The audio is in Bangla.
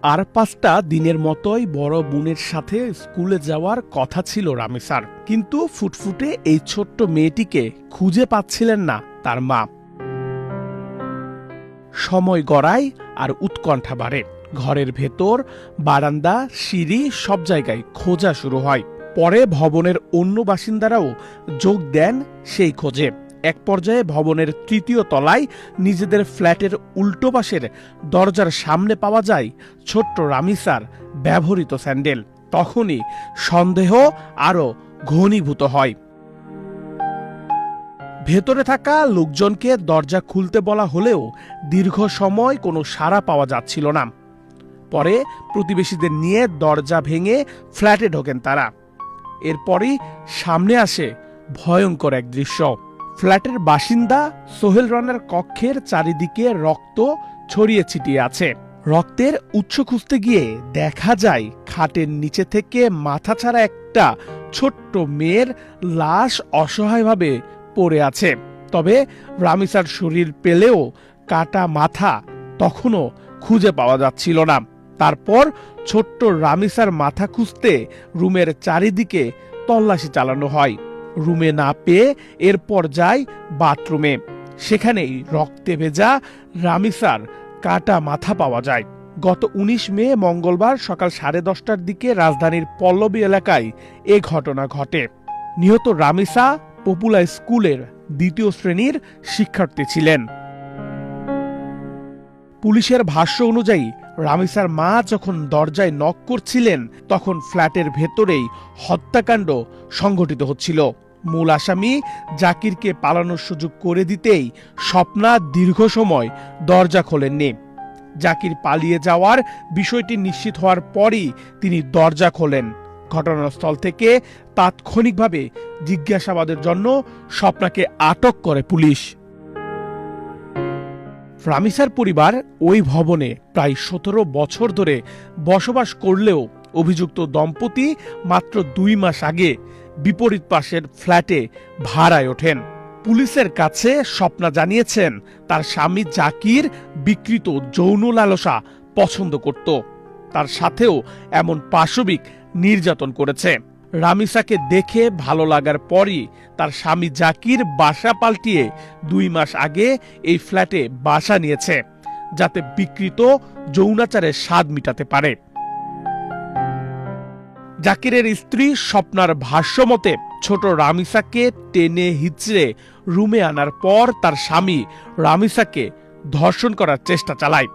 আর ৫টা দিনের মতোই বড় বোনের সাথে স্কুলে যাওয়ার কথা ছিল রামিসার, কিন্তু ফুটফুটে এই ছোট্ট মেয়েটিকে খুঁজে পাচ্ছিলেন না তার মা। সময় গড়ায় আর উৎকণ্ঠা বাড়ে। ঘরের ভেতর, বারান্দা, সিঁড়ি সব জায়গায় খোঁজা শুরু হয়। পরে ভবনের অন্য বাসিন্দারাও যোগ দেন সেই খোঁজে। এক পর্যায়ে ভবনের ৩য় তলায় নিজেদের ফ্ল্যাটের উল্টো পাশের দরজার সামনে পাওয়া যায় ছোট্ট রামিসার ব্যবহৃত স্যান্ডেল। তখনই সন্দেহ আরও ঘনীভূত হয়। ভেতরে থাকা লোকজনকে দরজা খুলতে বলা হলেও দীর্ঘ সময় কোনো সাড়া পাওয়া যাচ্ছিল না। পরে প্রতিবেশীদের নিয়ে দরজা ভেঙে ফ্ল্যাটে ঢোকেন তারা। এরপরই সামনে আসে ভয়ঙ্কর এক দৃশ্য। ফ্ল্যাটের বাসিন্দা সোহেল রানার কক্ষের চারিদিকে রক্ত ছড়িয়ে ছিটিয়ে আছে। রক্তের উৎস খুঁজতে গিয়ে দেখা যায় খাটের নিচে থেকে মাথা ছাড়া একটা ছোট্ট মেয়ের লাশ অসহায়ভাবে পড়ে আছে। তবে রামিসার শরীর পেলেও কাটা মাথা তখনও খুঁজে পাওয়া যাচ্ছিল না। তারপর ছোট্ট রামিসার মাথা খুঁজতে রুমের চারিদিকে তল্লাশি চালানো হয়। রুমে না পেয়ে এরপর যায় বাথরুমে। সেখানেই রক্তে ভেজা রামিসার কাটা মাথা পাওয়া যায়। গত ১৯ মে মঙ্গলবার সকাল 10:30টার দিকে রাজধানীর পল্লবী এলাকায় এ ঘটনা ঘটে। নিহত রামিসা পপুলার স্কুলের ২য় শ্রেণীর শিক্ষার্থী ছিলেন। পুলিশের ভাষ্য অনুযায়ী রামিসার মা যখন দরজায় নক করছিলেন তখন ফ্ল্যাটের ভেতরেই হত্যাকাণ্ড সংঘটিত হচ্ছিল। মূল আসামি জাকিরকে পালানোর সুযোগ করে দিতেই স্বপ্না দীর্ঘ সময় দরজা খোলেননি। জাকির পালিয়ে যাওয়ার বিষয়টি নিশ্চিত হওয়ার পরই তিনি দরজা খোলেন। ঘটনাস্থল থেকে তাৎক্ষণিকভাবে জিজ্ঞাসাবাদের জন্য স্বপ্নাকে আটক করে পুলিশ। রামিসার পরিবার ওই ভবনে প্রায় ১৭ বছর ধরে বসবাস করলেও অভিযুক্ত দম্পতি মাত্র ২ মাস আগে বিপরীত পাশের ফ্ল্যাটে ভাড়ায় ওঠেন। পুলিশের কাছে স্বপ্না জানিয়েছেন তার স্বামী জাকির বিকৃত যৌন লালসা পছন্দ করত। তার সাথেও এমন পাশবিক নির্যাতন করেছে। রামিসাকে দেখে ভালো লাগার পরই তার স্বামী জাকির বাসা পাল্টিয়ে ২ মাস আগে এই ফ্ল্যাটে বাসা নিয়েছে, যাতে বিকৃত যৌনাচারের স্বাদ মিটাতে পারে। জাকিরের স্ত্রী স্বপ্নার ভাষ্যমতে ছোট রামিসাকে টেনে হিচড়ে রুমে আনার পর তার স্বামী রামিসাকে ধর্ষণ করার চেষ্টা চালায়।